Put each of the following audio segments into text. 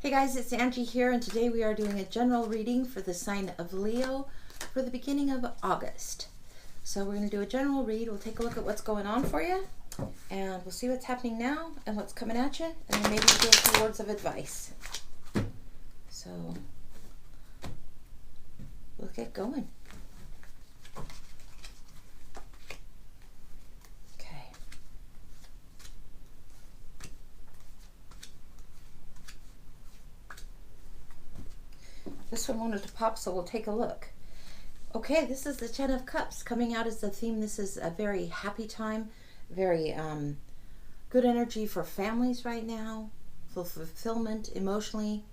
Hey guys, it's Angie here, and today we are doing a general reading for the sign of Leo for the beginning of August. So we're going to do a general read. We'll take a look at what's going on for you, and we'll see what's happening now and what's coming at you, and then maybe do a few words of advice. So we'll get going. This one wanted to pop, so we'll take a look. Okay, this is the Ten of Cups coming out as the theme. This is a very happy time, very good energy for families right now, for fulfillment emotionally.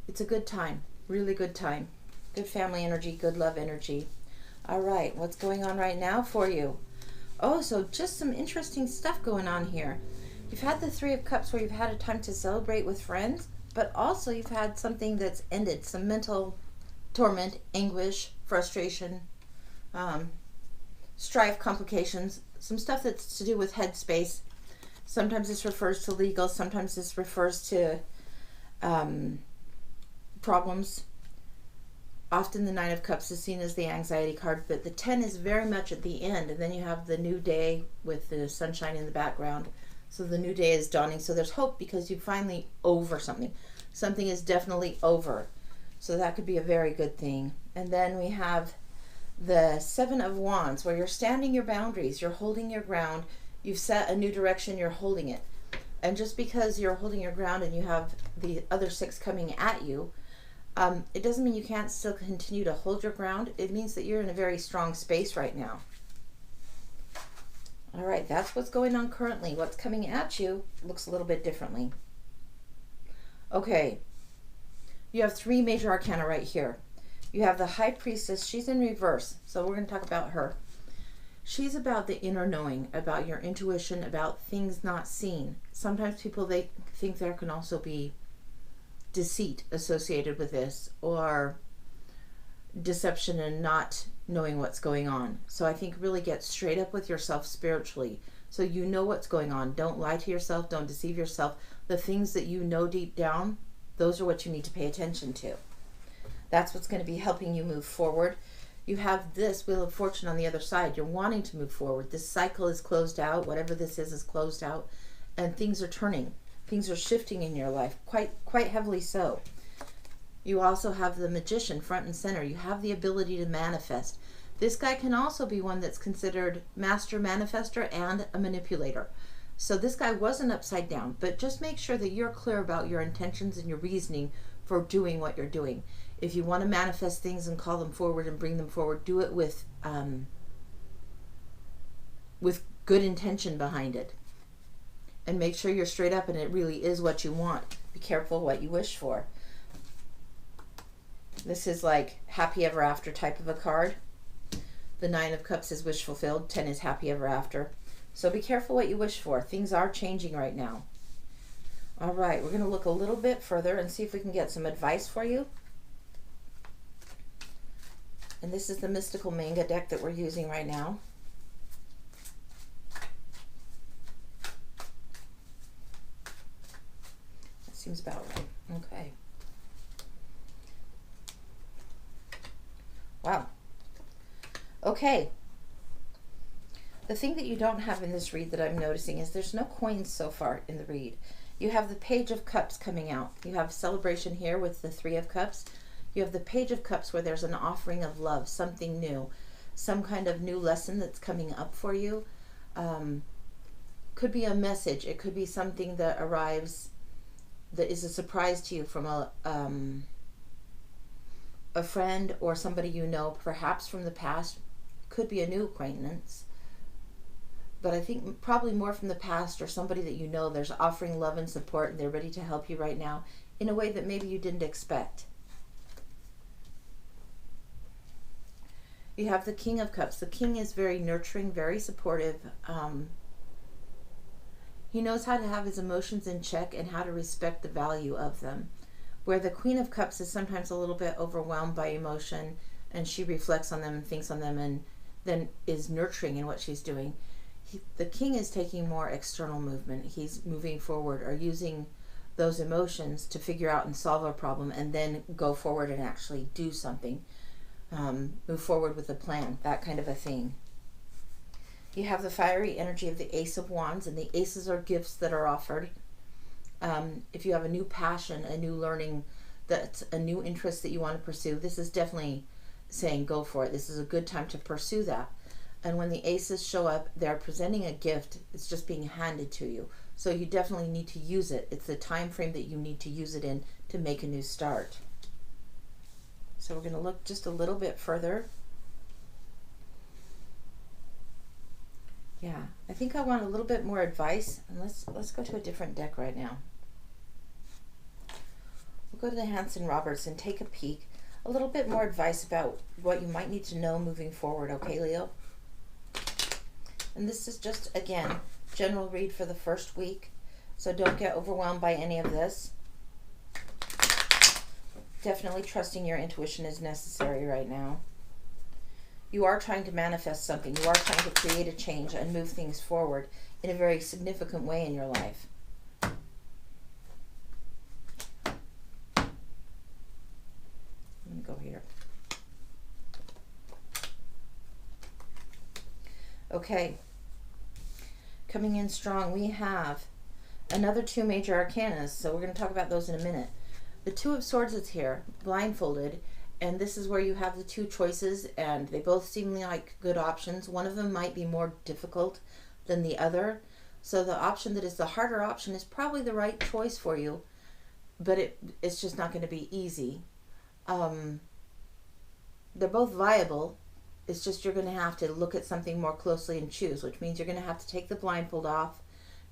It's a good time, really good time. Good family energy, good love energy. All right, what's going on right now for you? Oh, so just some interesting stuff going on here. You've had the Three of Cups where you've had a time to celebrate with friends, but also you've had something that's ended, some mental torment, anguish, frustration, strife, complications, some stuff that's to do with headspace. Sometimes this refers to legal, sometimes this refers to problems. Often the Nine of Cups is seen as the anxiety card, but the 10 is very much at the end, and then you have the new day with the sunshine in the background. So the new day is dawning. So there's hope because you finally over something. Something is definitely over. So that could be a very good thing. And then we have the Seven of Wands where you're standing your boundaries. You're holding your ground. You've set a new direction. You're holding it. And just because you're holding your ground and you have the other six coming at you, it doesn't mean you can't still continue to hold your ground. It means that you're in a very strong space right now. All right, that's what's going on currently. What's coming at you looks a little bit differently. Okay, you have three major arcana right here. You have the High Priestess. She's in reverse, so we're going to talk about her. She's about the inner knowing, about your intuition, about things not seen. Sometimes people, they think there can also be deceit associated with this, or deception and not knowing what's going on. So I think really get straight up with yourself spiritually, so you know what's going on. Don't lie to yourself, don't deceive yourself. The things that you know deep down, those are what you need to pay attention to. That's what's going to be helping you move forward. You have this Wheel of Fortune on the other side. You're wanting to move forward. This cycle is closed out. Whatever this is closed out, and things are turning. Things are shifting in your life, quite heavily so. You also have the Magician front and center. You have the ability to manifest. This guy can also be one that's considered master manifester and a manipulator. So this guy wasn't upside down, but just make sure that you're clear about your intentions and your reasoning for doing what you're doing. If you want to manifest things and call them forward and bring them forward, do it with good intention behind it. And make sure you're straight up and it really is what you want. Be careful what you wish for. This is like happy ever after type of a card. The Nine of Cups is wish fulfilled. 10 is happy ever after. So be careful what you wish for. Things are changing right now. All right, we're going to look a little bit further and see if we can get some advice for you. And this is the Mystical Manga deck that we're using right now. That seems about right. Okay. Wow. Okay. The thing that you don't have in this read that I'm noticing is there's no coins so far in the read. You have the Page of Cups coming out. You have celebration here with the Three of Cups. You have the Page of Cups where there's an offering of love, something new, some kind of new lesson that's coming up for you. Could be a message. It could be something that arrives that is a surprise to you from a friend or somebody you know, perhaps from the past. Could be a new acquaintance, but I think probably more from the past, or somebody that you know there's offering love and support, and they're ready to help you right now in a way that maybe you didn't expect. You have the King of Cups. The King is very nurturing, very supportive. He knows how to have his emotions in check and how to respect the value of them. Where the Queen of Cups is sometimes a little bit overwhelmed by emotion, and she reflects on them and thinks on them and then is nurturing in what she's doing. The King is taking more external movement. He's moving forward or using those emotions to figure out and solve a problem, and then go forward and actually do something. Move forward with a plan, that kind of a thing. You have the fiery energy of the Ace of Wands, and the aces are gifts that are offered. If you have a new passion, a new learning, that's a new interest that you want to pursue, this is definitely saying go for it. This is a good time to pursue that. And when the aces show up, they're presenting a gift. It's just being handed to you. So you definitely need to use it. It's the time frame that you need to use it in to make a new start. So we're going to look just a little bit further. Yeah, I think I want a little bit more advice. And let's go to a different deck right now. We'll go to the Hanson-Roberts and take a peek. A little bit more advice about what you might need to know moving forward, okay, Leo? And this is just, again, general read for the first week. So don't get overwhelmed by any of this. Definitely trusting your intuition is necessary right now. You are trying to manifest something. You are trying to create a change and move things forward in a very significant way in your life. Let me go here. Okay. Coming in strong, we have another two major arcanas. So we're going to talk about those in a minute. The Two of Swords is here, blindfolded. And this is where you have the two choices, and they both seem like good options. One of them might be more difficult than the other. So the option that is the harder option is probably the right choice for you, but it's just not going to be easy. They're both viable. It's just you're going to have to look at something more closely and choose, which means you're going to have to take the blindfold off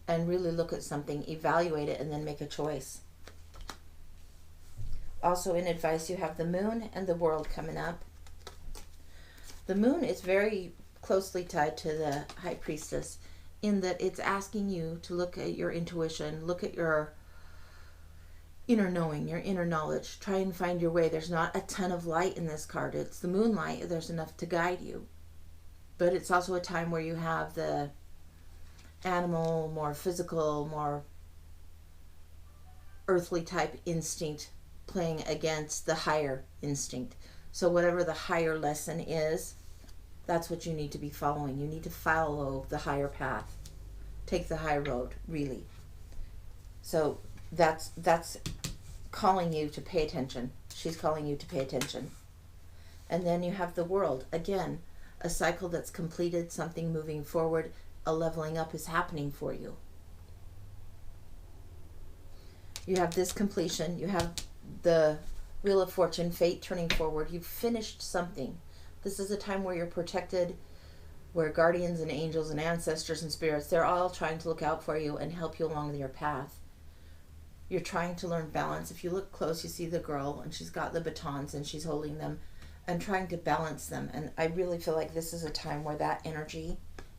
and really look at something, evaluate it, and then make a choice. Also in advice, you have the Moon and the World coming up. The Moon is very closely tied to the High Priestess in that it's asking you to look at your intuition, look at your inner knowing, your inner knowledge. Try and find your way. There's not a ton of light in this card. It's the moonlight. There's enough to guide you. But it's also a time where you have the animal, more physical, more earthly type instinct playing against the higher instinct. So whatever the higher lesson is, that's what you need to be following. You need to follow the higher path. Take the high road, really. So that's calling you to pay attention. She's calling you to pay attention. And then you have the World. Again, a cycle that's completed, something moving forward, a leveling up is happening for you. You have this completion. You have the Wheel of Fortune, fate turning forward. You've finished something. This is a time where you're protected, where guardians and angels and ancestors and spirits, they're all trying to look out for you and help you along your path. You're trying to learn balance. If you look close, you see the girl, and she's got the batons, and she's holding them and trying to balance them. And I really feel like this is a time where that energy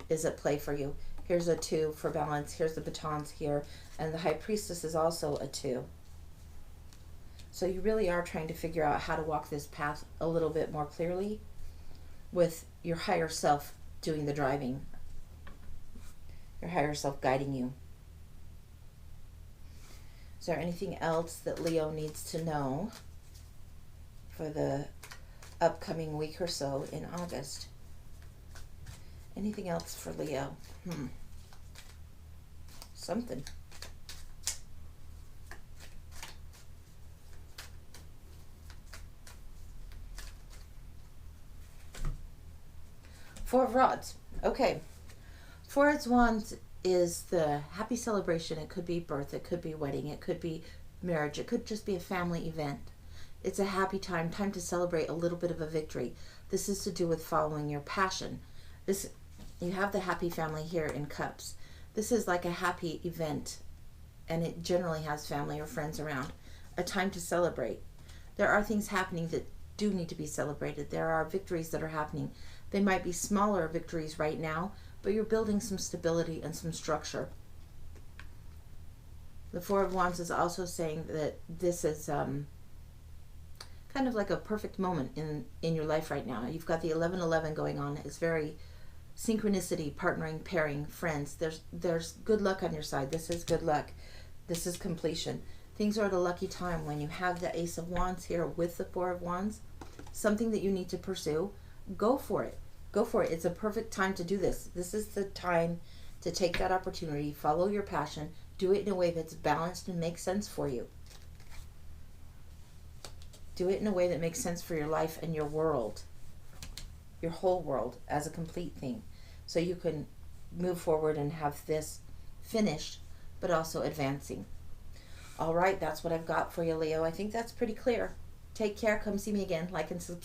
is at play for you. Here's a 2 for balance. Here's the batons here. And the High Priestess is also a 2. So you really are trying to figure out how to walk this path a little bit more clearly with your higher self doing the driving. Your higher self guiding you. Is there anything else that Leo needs to know for the upcoming week or so in August? Anything else for Leo? Something. Four of Rods. Okay. Four of Wands is the happy celebration. It could be birth. It could be wedding. It could be marriage. It could just be a family event. It's a happy time to celebrate a little bit of a victory. This is to do with following your passion. You have the happy family here in Cups. This is like a happy event, and it generally has family or friends around. A time to celebrate. There are things happening that do need to be celebrated. There are victories that are happening. They might be smaller victories right now, but you're building some stability and some structure. The Four of Wands is also saying that this is kind of like a perfect moment in your life right now. You've got the 11-11 going on. It's very synchronicity, partnering, pairing, friends. There's good luck on your side. This is good luck. This is completion. Things are at a lucky time when you have the Ace of Wands here with the Four of Wands. Something that you need to pursue, go for it. Go for it. It's a perfect time to do this. This is the time to take that opportunity, follow your passion, do it in a way that's balanced and makes sense for you. Do it in a way that makes sense for your life and your world, your whole world as a complete thing. So you can move forward and have this finished, but also advancing. All right, that's what I've got for you, Leo. I think that's pretty clear. Take care. Come see me again. Like and subscribe.